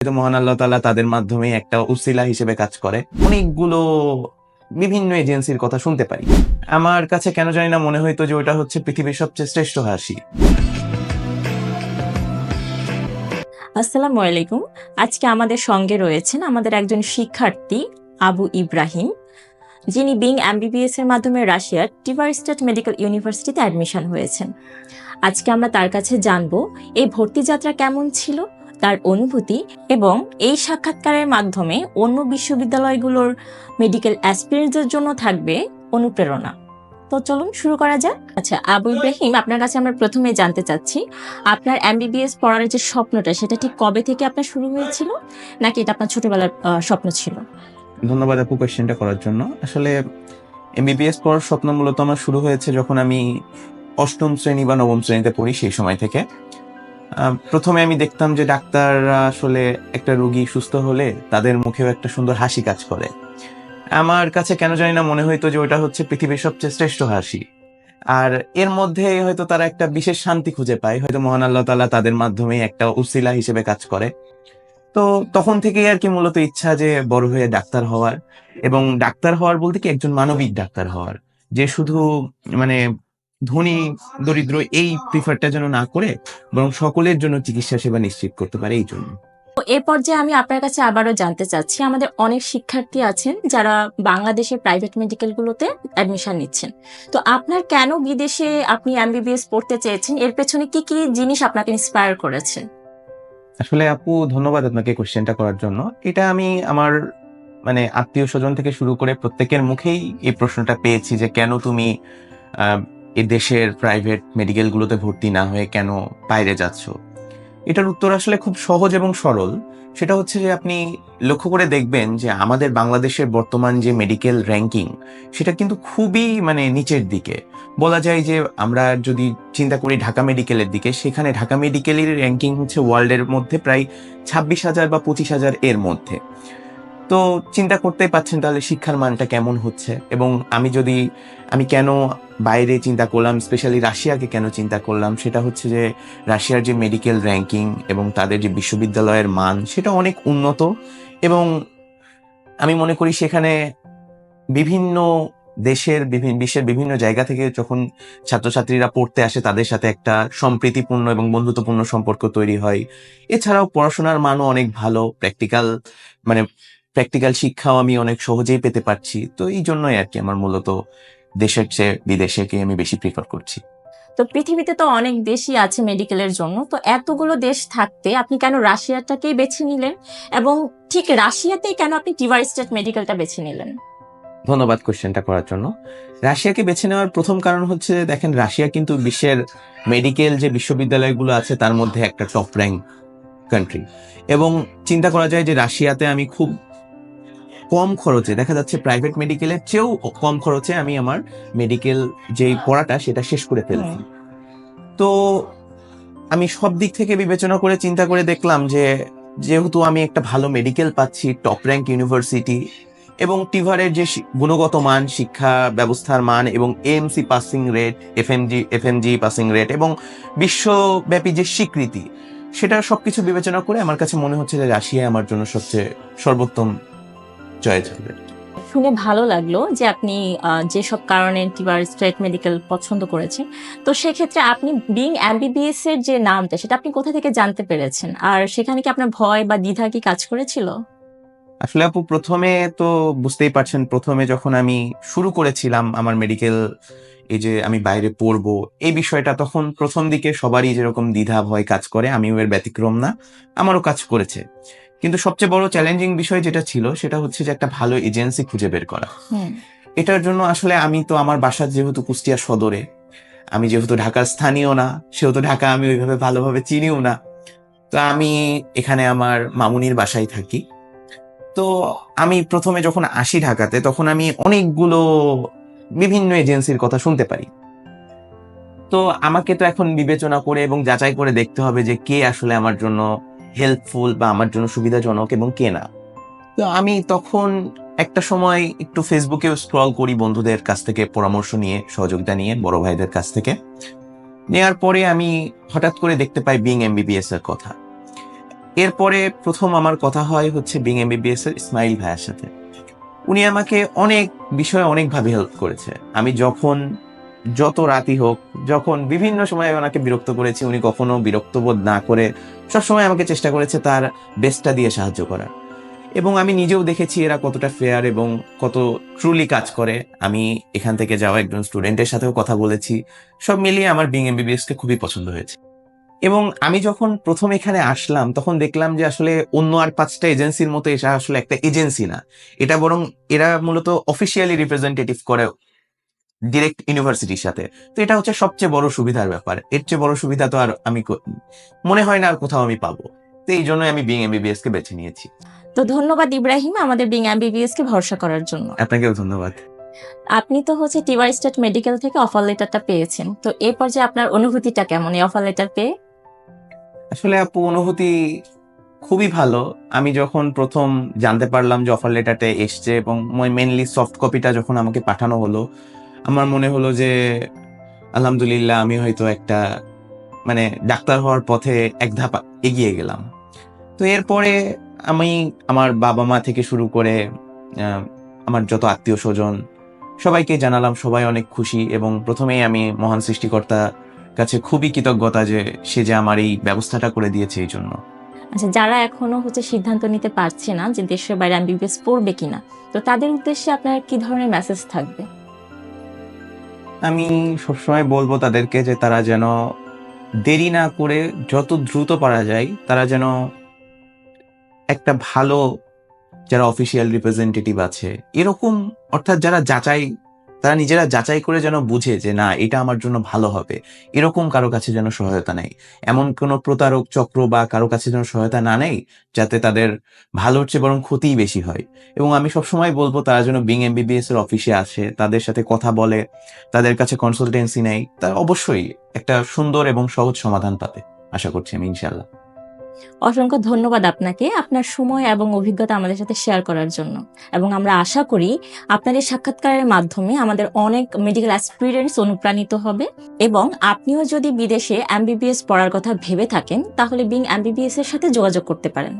হয়তো মহান আল্লাহ তাআলা তাদের মাধ্যমে একটা উসিলা হিসেবে কাজ করে। অনেকগুলো বিভিন্ন এজেন্সির কথা শুনতে পারি। আমার কাছে কেন জানি না মনে হইতো যে ওটা হচ্ছে পৃথিবীর সবচেয়ে শ্রেষ্ঠ হাসি। আসসালামু আলাইকুম। আজকে আমাদের সঙ্গে রয়েছেন আমাদের একজন শিক্ষার্থী আবু ইব্রাহিম, যিনি বিং এমবিবিএস এর মাধ্যমে রাশিয়ার টিভার স্টেট মেডিকেল ইউনিভার্সিটিতে অ্যাডমিশন হয়েছেন। আজকে আমরা তার কাছে জানবো এই ভর্তি যাত্রা কেমন ছিল, তার অনুভূতি এবং এই সাক্ষাৎকারের মাধ্যমে অন্য বিশ্ববিদ্যালয়গুলোর মেডিকেল অ্যাসপিরেন্টদের জন্য থাকবে অনুপ্রেরণা। তো চলুন শুরু করা যাক। আচ্ছা আবু ইব্রাহিম, আপনার কাছে আমরা প্রথমে জানতে চাচ্ছি আপনার এমবিবিএস পড়ার যে স্বপ্নটা সেটা ঠিক কবে থেকে আপনার শুরু হয়েছিল, নাকি এটা আপনার ছোটবেলার স্বপ্ন ছিল? ধন্যবাদ আপু কোয়েশ্চেনটা করার জন্য। আসলে এমবিবিএস পড়ার স্বপ্ন মূলত আমার শুরু হয়েছে যখন আমি অষ্টম শ্রেণী বা নবম শ্রেণীতে পড়ি, সেই সময় থেকে। প্রথমে আমি দেখতাম যে ডাক্তাররা আসলে একটা রোগী সুস্থ হলে তাদের মুখেও একটা সুন্দর হাসি কাজ করে। আমার কাছে কেন জানি না মনে হইতো যে ওটা হচ্ছে পৃথিবীর সবচেয়ে শ্রেষ্ঠ হাসি। আর এর মধ্যে হয়তো তারা একটা বিশেষ শান্তি খুঁজে পায়, হয়তো মহান আল্লাহ তাআলা তাদের মাধ্যমে একটা উসিলা হিসেবে কাজ করে। তো তখন থেকেই আর কি মূলত ইচ্ছা যে বড় হয়ে ডাক্তার হওয়ার, এবং ডাক্তার হওয়ার বলতে কি একজন মানবিক ডাক্তার হওয়ার, যে শুধু মানে ধনী দরিদ্র এই প্রিফারটা যেন না করে, বরং সকলের জন্য চিকিৎসা সেবা নিশ্চিত করতে পারে এই জন্য। তো এ পর্যায়ে আমি আপনার কাছে আবারও জানতে চাচ্ছি, আমাদের অনেক শিক্ষার্থী আছেন যারা বাংলাদেশের প্রাইভেট মেডিকেলগুলোতে অ্যাডমিশন নিচ্ছেন। তো আপনার কেন বিদেশে আপনি এমবিবিএস পড়তে চেয়েছেন, এর পেছনে কি কি জিনিস আপনাকে ইন্সপায়ার করেছে? আসলে আপু ধন্যবাদ আপনাকে কোশ্চেনটা করার জন্য। এটা আমি আমার আত্মীয় স্বজন থেকে শুরু করে প্রত্যেকের মুখেই এই প্রশ্নটা পেয়েছি যে কেন তুমি আহ, এই দেশের প্রাইভেট মেডিকেলগুলোতে ভর্তি না হয়ে কেন বাইরে যাচ্ছ। এটার উত্তর আসলে খুব সহজ এবং সরল। সেটা হচ্ছে যে আপনি লক্ষ্য করে দেখবেন যে আমাদের বাংলাদেশের বর্তমান যে মেডিকেল র্যাঙ্কিং, সেটা কিন্তু খুবই নিচের দিকে। বলা যায় যে আমরা যদি চিন্তা করি ঢাকা মেডিকেলের দিকে, সেখানে ঢাকা মেডিকেলের র্যাঙ্কিং হচ্ছে ওয়ার্ল্ডের মধ্যে প্রায় 26,000 বা 25,000 এর মধ্যে। তো চিন্তা করতেই পাচ্ছেন তাহলে শিক্ষার মানটা কেমন হচ্ছে। এবং আমি কেন বাইরে চিন্তা করলাম, স্পেশালি রাশিয়াকে কেন চিন্তা করলাম, সেটা হচ্ছে যে রাশিয়ার যে মেডিকেল র্যাঙ্কিং এবং তাদের যে বিশ্ববিদ্যালয়ের মান, সেটা অনেক উন্নত। এবং আমি মনে করি সেখানে বিভিন্ন বিশ্বের বিভিন্ন জায়গা থেকে যখন ছাত্রছাত্রীরা পড়তে আসে, তাদের সাথে একটা সম্প্রীতিপূর্ণ এবং বন্ধুত্বপূর্ণ সম্পর্ক তৈরি হয়। এছাড়াও পড়াশোনার মানও অনেক ভালো, প্র্যাকটিক্যাল শিক্ষাও আমি অনেক সহজেই পেতে পারছি। তো এই জন্যই আর কি আমার মূলত দেশের চেয়ে বিদেশেকে আমি বেশি প্রিফার করছি। তো পৃথিবীতে তো অনেক দেশই আছে মেডিকেলের জন্য, তো এতগুলো দেশ থাকতে আপনি কেন রাশিয়াটাকেই বেছে নিলেন, এবং ঠিক রাশিয়াতেই কেন আপনি টিভার স্টেট মেডিকেলটা বেছে নিলেন? ধন্যবাদ কোশ্চেনটা করার জন্য। রাশিয়াকে বেছে নেওয়ার প্রথম কারণ হচ্ছে, দেখেন রাশিয়া কিন্তু বিশ্বের মেডিকেল যে বিশ্ববিদ্যালয়গুলো আছে তার মধ্যে একটা টপ র্যাঙ্ক কান্ট্রি। এবং চিন্তা করা যায় যে রাশিয়াতে আমি খুব কম খরচে, দেখা যাচ্ছে প্রাইভেট মেডিকেলের চেয়েও কম খরচে আমি আমার মেডিকেল যেই পড়াটা সেটা শেষ করে ফেলছি। তো আমি সব দিক থেকে বিবেচনা করে চিন্তা করে দেখলাম যে যেহেতু আমি একটা ভালো মেডিকেল পাচ্ছি, টপ র্যাঙ্ক ইউনিভার্সিটি, এবং টিভারের যে গুণগত মান, শিক্ষা ব্যবস্থার মান, এবং AMC passing rate, FMG passing rate, এবং বিশ্বব্যাপী যে স্বীকৃতি, সেটা সবকিছু বিবেচনা করে আমার কাছে মনে হচ্ছে যে রাশিয়া আমার জন্য সবচেয়ে সর্বোত্তম চয়েস হবে। শুনে ভালো লাগলো যে আপনি যেসব কারণে টিভার স্টেট মেডিকেল পছন্দ করেছেন। তো সেক্ষেত্রে আপনি বিং এমবিবিএস এর যে নামটা, সেটা আপনি কোথা থেকে জানতে পেরেছেন, আর সেখানে কি আপনার ভয় বা দ্বিধা কি কাজ করেছিল? আসলে আপু প্রথমে তো বুঝতেই পারছেন, প্রথমে যখন আমি শুরু করেছিলাম আমার মেডিকেল, এই যে আমি বাইরে পড়বো এই বিষয়টা, তখন প্রথম দিকে সবারই যেরকম দ্বিধা ভয় কাজ করে, আমিও এর ব্যতিক্রম না, আমারও কাজ করেছে। কিন্তু সবচেয়ে বড় চ্যালেঞ্জিং বিষয় যেটা ছিল সেটা হচ্ছে যে একটা ভালো এজেন্সি খুঁজে বের করা। এটার জন্য আসলে আমি তো আমার বাসা যেহেতু কুষ্টিয়া সদরে, আমি যেহেতু ঢাকার স্থানীয় না, সেহেতু ঢাকা আমি ওইভাবে ভালোভাবে চিনিও না। তো আমি এখানে আমার মামুনির বাসায় থাকি। তো আমি প্রথমে যখন আসি ঢাকাতে, তখন আমি অনেকগুলো বিভিন্ন এজেন্সির কথা শুনতে পারি। তো আমাকে তো এখন বিবেচনা করে এবং যাচাই করে দেখতে হবে যে কে আসলে আমার জন্য হেল্পফুল বা আমার জন্য সুবিধাজনক এবং কে না। তো আমি তখন একটা সময় একটু ফেসবুকেও স্ক্রল করি, বন্ধুদের কাছ থেকে পরামর্শ নিয়ে, সহযোগিতা নিয়ে, বড় ভাইদের কাছ থেকে নেয়ার পরে আমি হঠাৎ করে দেখতে পাই বিং এমবিবিএস এর কথা। এরপরে প্রথম আমার কথা হয় হচ্ছে বিং এমবিবিএস এর ইসমাইল ভাইয়ের সাথে। উনি আমাকে অনেক বিষয়ে অনেকভাবে হেল্প করেছে। আমি যত রাতই হোক, যখন বিভিন্ন সময় ওনাকে বিরক্ত করেছি, উনি কখনো বিরক্ত বোধ না করে সবসময় আমাকে চেষ্টা করেছে তার বেস্টটা দিয়ে সাহায্য করার। এবং আমি নিজেও দেখেছি এরা কতটা ফেয়ার এবং কত ট্রুলি কাজ করে। আমি এখান থেকে যাওয়া একজন স্টুডেন্টের সাথেও কথা বলেছি। সব মিলিয়ে আমার বিং এমবিবিএস কে খুবই পছন্দ হয়েছে। এবং আমি যখন প্রথম এখানে আসলাম তখন দেখলাম যে আসলে অন্য আর 5টা এজেন্সির মতো এটা আসলে একটা এজেন্সি না, এটা বরং এরা মূলত অফিসিয়ালি রিপ্রেজেন্টেটিভ করে ডিরেক্ট ইউনিভার্সিটির সাথে। তো এটা হচ্ছে সবচেয়ে বড় সুবিধার ব্যাপার। এর চেয়ে বড় সুবিধা তো আর মনে হয় না আর কোথাও আমি পাবো। তো এই জন্যই আমি বিং এমবিবিএস কে বেছে নিয়েছি। তো ধন্যবাদ ইব্রাহিম আমাদের বিং এমবিবিএস কে ভরসা করার জন্য। আপনাকেও ধন্যবাদ। আপনি তো হচ্ছে টিভার স্টেট মেডিকেল থেকে অফার লেটারটা পেয়েছেন, তো এই পর্যায়ে আপনার অনুভূতিটা কেমন এই অফার লেটার পেয়ে? আসলে আপু অনুভূতি খুবই ভালো। আমি যখন প্রথম জানতে পারলাম যে অফার লেটারটা এসছে এবং মেনলি সফট কপিটা যখন আমাকে পাঠানো হলো, আমার মনে হলো যে আলহামদুলিল্লাহ আমি হয়তো একটা ডাক্তার হওয়ার পথে এক ধাপ এগিয়ে গেলাম। তো এরপরে আমি আমার বাবা মা থেকে শুরু করে আমার যত আত্মীয় স্বজন সবাইকে জানালাম, সবাই অনেক খুশি এবং প্রথমেই আমি মহান সৃষ্টিকর্তা কাছে খুবই কৃতজ্ঞতা যে সে যে আমার এই ব্যবস্থাটা করে দিয়েছে এই জন্য। আচ্ছা, যারা এখনো হচ্ছে সিদ্ধান্ত নিতে পারছে না যে দেশের বাইরে এমবিবিএস পড়বে কিনা, তো তাদের উদ্দেশ্যে আপনার কি ধরনের মেসেজ থাকবে? আমি সবসময় বলবো তাদেরকে যে তারা যেন দেরি না করে যত দ্রুত পারা যায় তারা যেন একটা ভালো, যারা অফিসিয়াল রিপ্রেজেন্টেটিভ আছে এরকম, অর্থাৎ তারা নিজেরা যাচাই করে যেন বুঝে যে না এটা আমার জন্য ভালো হবে, এরকম কারো কাছে যেন সহায়তা নেই। এমন কোনো প্রতারক চক্র বা কারো কাছে যেন সহায়তা না নেই যাতে তাদের ভালোর চেয়ে বরং ক্ষতিই বেশি হয়। এবং আমি সবসময় বলবো তারা যেন বিং এমবিবিএস এর অফিসে আসে, তাদের সাথে কথা বলে, তাদের কাছে কনসালটেন্সি নেয়, তারা অবশ্যই একটা সুন্দর এবং সহজ সমাধান পাবে আশা করছি আমি, ইনশাল্লাহ। অসংখ্য ধন্যবাদ আপনাকে আপনার সময় এবং অভিজ্ঞতা আমাদের সাথে শেয়ার করার জন্য, এবং আমরা আশা করি আপনার এই সাক্ষাৎকারের মাধ্যমে আমাদের অনেক মেডিকেল অ্যাসপিরেন্টস অনুপ্রাণিত হবে, এবং আপনিও যদি বিদেশে এমবিবিএস পড়ার কথা ভেবে থাকেন তাহলে বিং এমবিবিএস এর সাথে যোগাযোগ করতে পারেন।